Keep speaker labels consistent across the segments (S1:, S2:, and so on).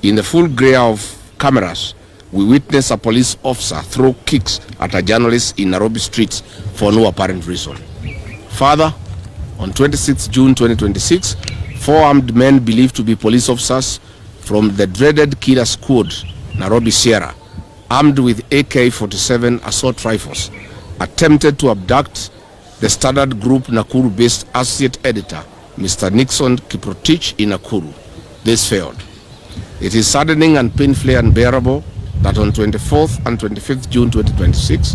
S1: In the full glare of cameras, we witnessed a police officer throw kicks at a journalist in Nairobi streets for no apparent reason. Further, on 26 June 2026, 4 armed men believed to be police officers from the dreaded killer squad, Nairobi Sierra, armed with AK-47 assault rifles, attempted to abduct the Standard Group Nakuru-based associate editor, Mr. Nixon Kiprotich in Nakuru. This failed. It is saddening and painfully unbearable that on 24th and 25th June 2026,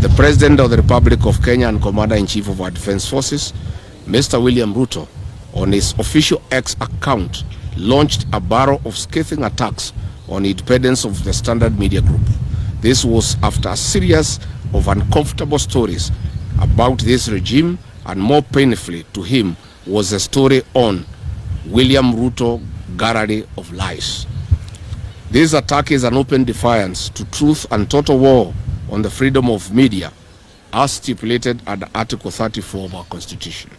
S1: the President of the Republic of Kenya and Commander-in-Chief of our Defense Forces, Mr. William Ruto, on his official X account, launched a barrage of scathing attacks on the independence of the Standard Media Group. This was after a series of uncomfortable stories about this regime, and more painfully to him was a story on William Ruto gallery of lies. This attack is an open defiance to truth and total war on the freedom of media as stipulated under Article 34 of our Constitution.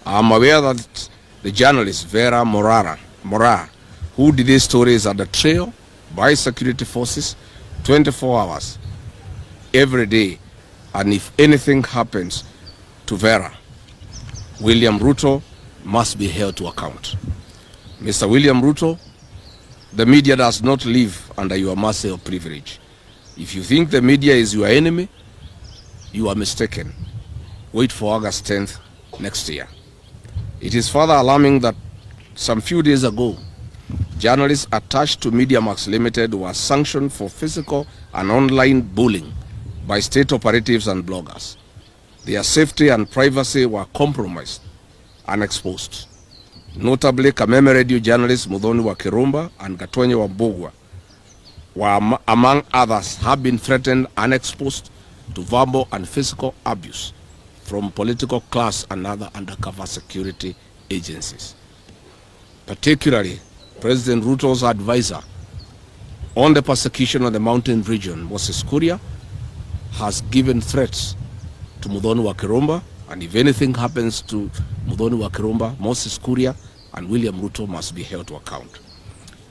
S1: I am aware that the journalist Vera Mora, who did these stories, under trail by security forces 24 hours every day, and if anything happens to Vera, William Ruto must be held to account. Mr. William Ruto, the media does not live under your mercy or privilege. If you think the media is your enemy, you are mistaken. Wait for August 10th next year. It is further alarming that some few days ago, journalists attached to MediaMax Limited were sanctioned for physical and online bullying by state operatives and bloggers. Their safety and privacy were compromised and exposed. Notably, Kameme radio journalists Muthoni wa Kirumba and Gatonye wa Mbugua were, among others, have been threatened and exposed to verbal and physical abuse from political class and other undercover security agencies. Particularly, President Ruto's advisor on the persecution of the mountain region, Moses Kuria, has given threats to Muthoni wa Kirumba, and if anything happens to Muthoni wa Kirumba, Moses Kuria and William Ruto must be held to account.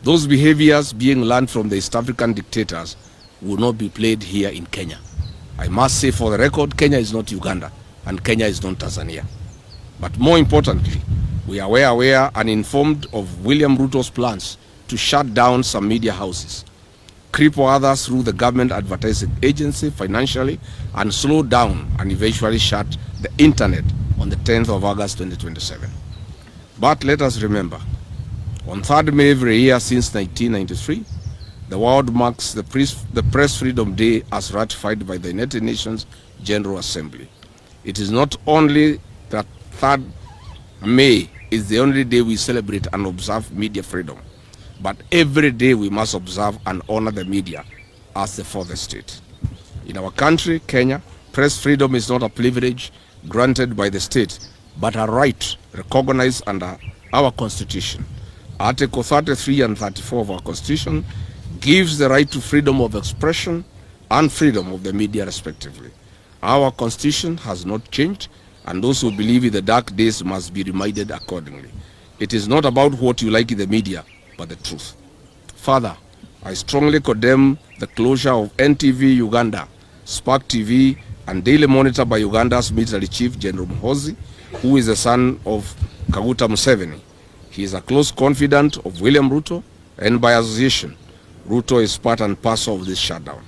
S1: Those behaviors being learned from the East African dictators will not be played here in Kenya. I must say for the record, Kenya is not Uganda and Kenya is not Tanzania. But more importantly, we are aware and informed of William Ruto's plans to shut down some media houses, cripple others through the government advertising agency financially, and slow down and eventually shut the internet on the 10th of August 2027. But let us remember, on 3rd May every year since 1993, the world marks the Press Freedom Day as ratified by the United Nations General Assembly. It is not only that 3rd May is the only day we celebrate and observe media freedom, but every day we must observe and honor the media as the fourth estate. In our country, Kenya, press freedom is not a privilege granted by the state, but a right recognized under our Constitution. Article 33 and 34 of our Constitution gives the right to freedom of expression and freedom of the media respectively. Our Constitution has not changed, and those who believe in the dark days must be reminded accordingly. It is not about what you like in the media, but the truth. Further, I strongly condemn the closure of NTV Uganda, Spark TV, and Daily Monitor by Uganda's military chief, General Muhoozi, who is the son of Kaguta Museveni. He is a close confidant of William Ruto, and by association, Ruto is part and parcel of this shutdown.